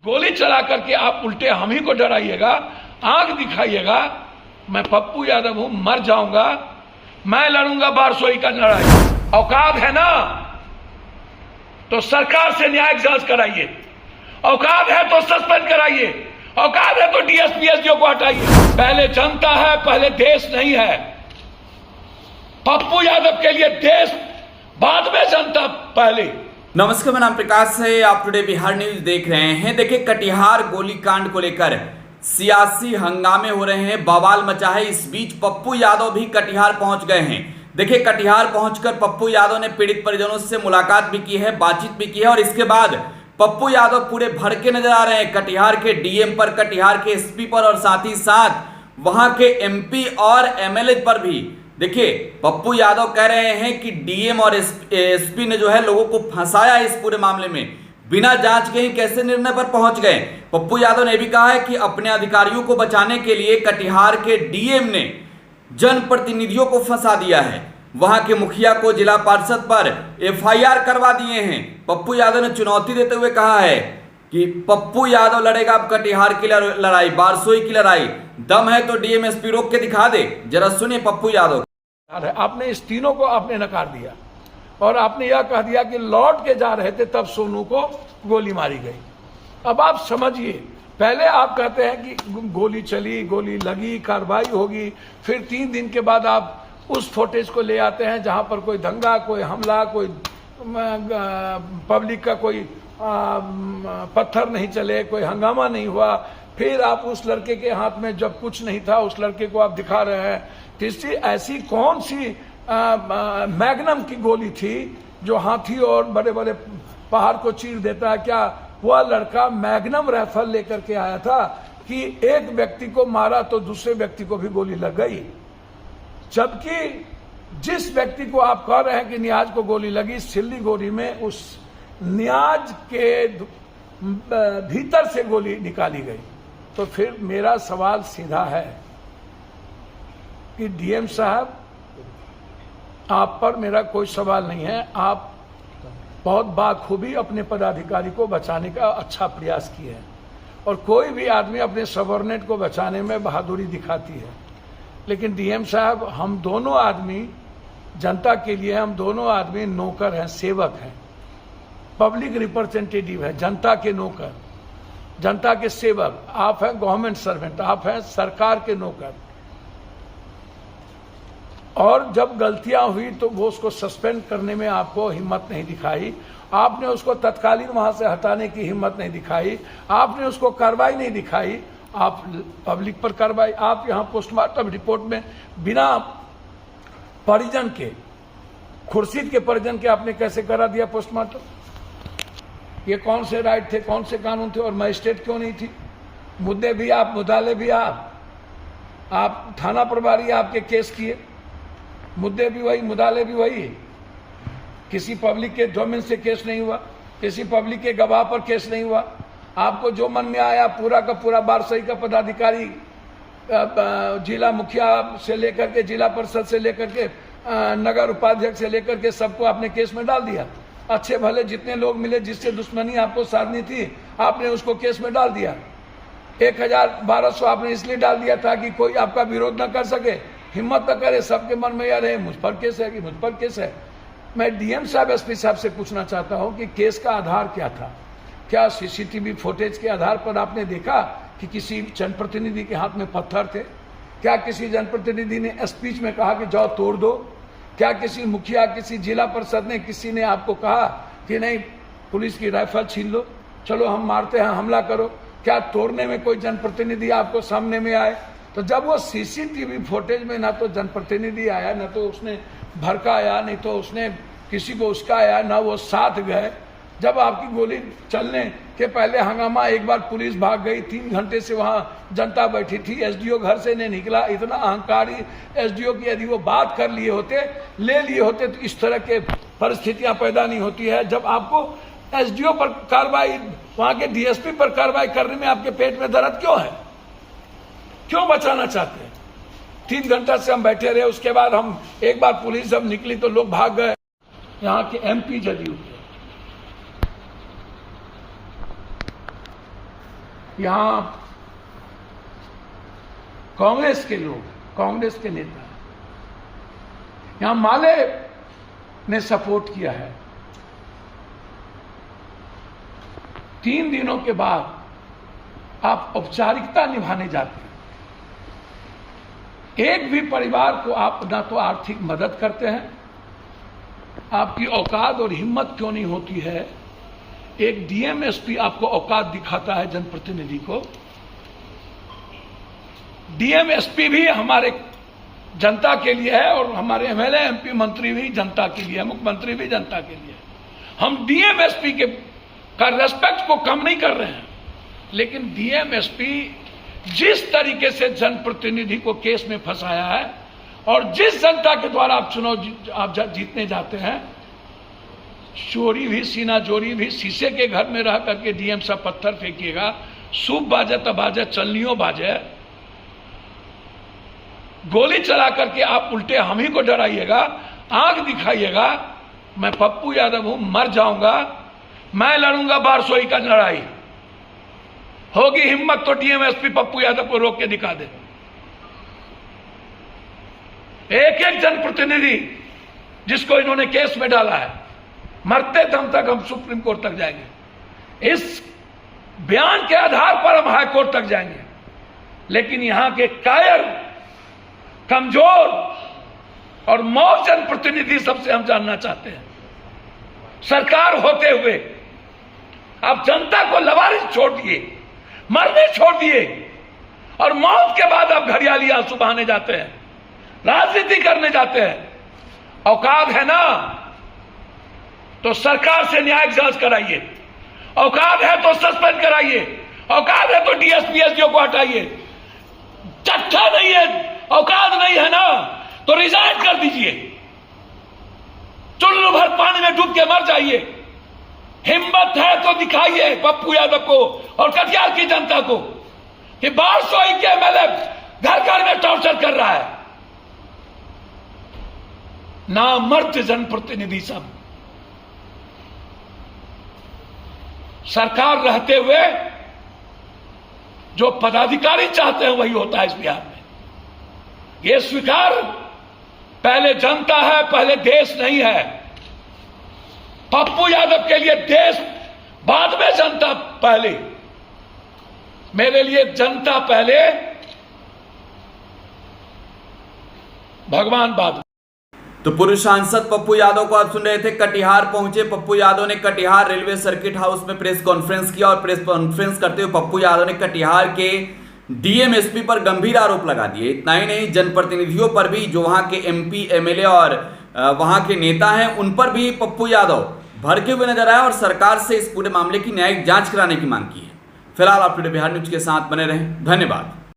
गोली चला करके आप उल्टे हम ही को डराइएगा, आंख दिखाइएगा। मैं पप्पू यादव हूं, मर जाऊंगा, मैं लड़ूंगा बारसोई का लड़ाई। औकात है ना तो सरकार से न्यायिक जांच कराइए, औकात है तो सस्पेंड कराइए, औकात है तो डीएसपी एसडीओ को हटाइए। पहले जनता है, पहले देश नहीं है। पप्पू यादव के लिए देश, बाद में जनता पहले। नमस्कार, मेरा नाम प्रकाश है। आप टुडे बिहार न्यूज देख रहे हैं। देखिए, कटिहार गोलीकांड को लेकर सियासी हंगामे हो रहे हैं, बवाल मचा है। इस बीच पप्पू यादव भी कटिहार पहुंच गए हैं। देखिए, कटिहार पहुंचकर पप्पू यादव ने पीड़ित परिजनों से मुलाकात भी की है, बातचीत भी की है और इसके बाद पप्पू यादव पूरे भड़के नजर आ रहे हैं कटिहार के डीएम पर, कटिहार के एसपी पर और साथ ही साथ वहां के एमपी और एमएलए पर भी। देखिए, पप्पू यादव कह रहे हैं कि डीएम और एसपी ने जो है लोगों को फंसाया इस पूरे मामले में, बिना जांच के ही कैसे निर्णय पर पहुंच गए। पप्पू यादव ने भी कहा है कि अपने अधिकारियों को बचाने के लिए कटिहार के डीएम ने जनप्रतिनिधियों को फंसा दिया है, वहां के मुखिया को जिला पार्षद पर एफआईआर करवा दिए हैं। पप्पू यादव ने चुनौती देते हुए कहा है कि पप्पू यादव लड़ेगा अब कटिहार की लड़ाई, बारसोई की लड़ाई। दम है तो डीएम एसपी रोक के दिखा दे। जरा सुनिए पप्पू यादव। आपने इस तीनों को आपने नकार दिया और आपने यह कह दिया कि लौट के जा रहे थे तब सोनू को गोली मारी गई। अब आप समझिए, पहले आप कहते हैं कि गोली चली, गोली लगी, कार्रवाई होगी, फिर 3 दिन के बाद आप उस फुटेज को ले आते हैं जहां पर कोई दंगा, कोई हमला, कोई पब्लिक का कोई पत्थर नहीं चले, कोई हंगामा नहीं हुआ। फिर आप उस लड़के के हाथ में जब कुछ नहीं था उस लड़के को आप दिखा रहे हैं। तीसरी ऐसी कौन सी मैग्नम की गोली थी जो हाथी और बड़े बड़े पहाड़ को चीर देता है? क्या वह लड़का मैग्नम राइफल लेकर के आया था कि एक व्यक्ति को मारा तो दूसरे व्यक्ति को भी गोली लग गई? जबकि जिस व्यक्ति को आप कह रहे हैं कि नियाज को गोली लगी, सिल्लीगुड़ी में उस नियाज के भीतर से गोली निकाली गई। तो फिर मेरा सवाल सीधा है कि डीएम साहब, आप पर मेरा कोई सवाल नहीं है, आप बहुत बाखूबी अपने पदाधिकारी को बचाने का अच्छा प्रयास किए हैं और कोई भी आदमी अपने सबऑर्डिनेट को बचाने में बहादुरी दिखाती है। लेकिन डीएम साहब, हम दोनों आदमी जनता के लिए, हम दोनों आदमी नौकर हैं, सेवक हैं, पब्लिक रिप्रेजेंटेटिव है, जनता के नौकर, जनता के सेवक। आप हैं गवर्नमेंट सर्वेंट, आप हैं सरकार के नौकर। और जब गलतियां हुई तो वो उसको सस्पेंड करने में आपको हिम्मत नहीं दिखाई, आपने उसको तत्कालीन वहां से हटाने की हिम्मत नहीं दिखाई, आपने उसको कार्रवाई नहीं दिखाई, आप पब्लिक पर कार्रवाई। आप यहां पोस्टमार्टम रिपोर्ट में बिना परिजन के, खुर्शीद के परिजन के आपने कैसे करा दिया पोस्टमार्टम? ये कौन से राइट थे, कौन से कानून थे और मजिस्ट्रेट क्यों नहीं थी? मुद्दे भी आप, मुदाले भी आप थाना प्रभारी आपके केस किए, मुद्दे भी वही, मुदाले भी वही। किसी पब्लिक के डोमेन से केस नहीं हुआ, किसी पब्लिक के गवाह पर केस नहीं हुआ। आपको जो मन में आया पूरा का पूरा बारसोई का पदाधिकारी, जिला मुखिया से लेकर के जिला परिषद से लेकर के नगर उपाध्यक्ष से लेकर के सबको आपने केस में डाल दिया। अच्छे भले जितने लोग मिले, जिससे दुश्मनी आपको साधनी थी, आपने उसको केस में डाल दिया। 1200 आपने इसलिए डाल दिया था कि कोई आपका विरोध न कर सके, हिम्मत न करे, सबके मन में यह रहे मुझ पर केस है कि मुझ पर केस है। मैं डीएम साहब, एसपी साहब से पूछना चाहता हूं कि केस का आधार क्या था? क्या सीसीटीवी फुटेज के आधार पर आपने देखा कि किसी जनप्रतिनिधि के हाथ में पत्थर थे? क्या किसी जनप्रतिनिधि ने स्पीच में कहा कि जाओ तोड़ दो? क्या किसी मुखिया, किसी जिला परिषद ने, किसी ने आपको कहा कि नहीं पुलिस की राइफल छीन लो, चलो हम मारते हैं, हमला करो? क्या तोड़ने में कोई जनप्रतिनिधि आपको सामने में आए? तो जब वो सीसीटीवी फुटेज में ना तो जनप्रतिनिधि आया, ना तो उसने भड़काया, नहीं तो उसने किसी को उसकाया, ना वो साथ गए। जब आपकी गोली चलने के पहले हंगामा, एक बार पुलिस भाग गई, 3 घंटे से वहां जनता बैठी थी, एसडीओ घर से नहीं निकला। इतना अहंकारी एसडीओ की यदि वो बात कर लिए होते, ले लिए होते, तो इस तरह के परिस्थितियां पैदा नहीं होती है। जब आपको एसडीओ पर कार्रवाई, वहां के डीएसपी पर कार्रवाई करने में आपके पेट में दर्द क्यों है? क्यों बचाना चाहते हैं? 3 घंटा से हम बैठे रहे, उसके बाद हम एक बार पुलिस जब निकली तो लोग भाग गए। यहाँ के एमपी जदयू यहां कांग्रेस के लोग, कांग्रेस के नेता, यहां माले ने सपोर्ट किया है। 3 दिनों के बाद आप औपचारिकता निभाने जाते हैं। एक भी परिवार को आप ना तो आर्थिक मदद करते हैं, आपकी औकात और हिम्मत क्यों नहीं होती है? एक डीएमएसपी आपको औकात दिखाता है जनप्रतिनिधि को। डीएमएसपी भी हमारे जनता के लिए है और हमारे एमएलए एमपी मंत्री भी जनता के लिए है, मुख्यमंत्री भी जनता के लिए। हम डीएमएसपी के का रेस्पेक्ट को कम नहीं कर रहे हैं, लेकिन डीएमएसपी जिस तरीके से जनप्रतिनिधि को केस में फंसाया है और जिस जनता के द्वारा आप चुनाव जीतने जाते हैं, चोरी भी, सीना चोरी भी, शीशे के घर में रह करके डीएम साहब पत्थर फेंकिएगा, सूप बाजे तब बाजे, चलनियों बाजे, गोली चला करके आप उल्टे हम ही को डराइएगा, आंख दिखाइएगा, मैं पप्पू यादव हूं, मर जाऊंगा, मैं लड़ूंगा बारसोई का लड़ाई। होगी हिम्मत तो डीएमएसपी पप्पू यादव को रोक के दिखा दे। एक एक जनप्रतिनिधि जिसको इन्होंने केस में डाला है, मरते दम तक हम सुप्रीम कोर्ट तक जाएंगे। इस बयान के आधार पर हम हाई कोर्ट तक जाएंगे। लेकिन यहां के कायर, कमजोर और मौत जनप्रतिनिधि सबसे हम जानना चाहते हैं, सरकार होते हुए आप जनता को लवारिस छोड़ दिए, मरने छोड़ दिए और मौत के बाद आप घड़ियाली आंसू बहाने जाते हैं, राजनीति करने जाते हैं। औकात है ना तो सरकार से न्यायिक जांच कराइए, औकात है तो सस्पेंड कराइए, औकात है तो डीएसपी एसडीओ को हटाइए। चट्टा नहीं है, औकात नहीं है ना तो रिजाइन कर दीजिए, चुल्लू भर पानी में डूब के मर जाइए। हिम्मत है तो दिखाइए पप्पू यादव को और कटिहार की जनता को कि बारसोई के एमएलए घर घर में टॉर्चर कर रहा है। नामर्द जनप्रतिनिधि सब सरकार रहते हुए जो पदाधिकारी चाहते हैं वही होता है इस बिहार में। यह स्वीकार पहले जनता है, पहले देश नहीं है। पप्पू यादव के लिए देश बाद में, जनता पहले। मेरे लिए जनता पहले, भगवान बाद में। तो पूर्व सांसद पप्पू यादव को आप सुन रहे थे। कटिहार पहुंचे पप्पू यादव ने कटिहार रेलवे सर्किट हाउस में प्रेस कॉन्फ्रेंस किया और प्रेस कॉन्फ्रेंस करते हुए पप्पू यादव ने कटिहार के डीएमएसपी पर गंभीर आरोप लगा दिए। इतना ही नहीं, जनप्रतिनिधियों पर भी, जो वहां के एमपी एमएलए और वहां के नेता हैं, उन पर भी पप्पू यादव भड़के हुए नजर आए और सरकार से इस पूरे मामले की न्यायिक जांच कराने की मांग की है। फिलहाल आप टुडे बिहार न्यूज के साथ बने रहें। धन्यवाद।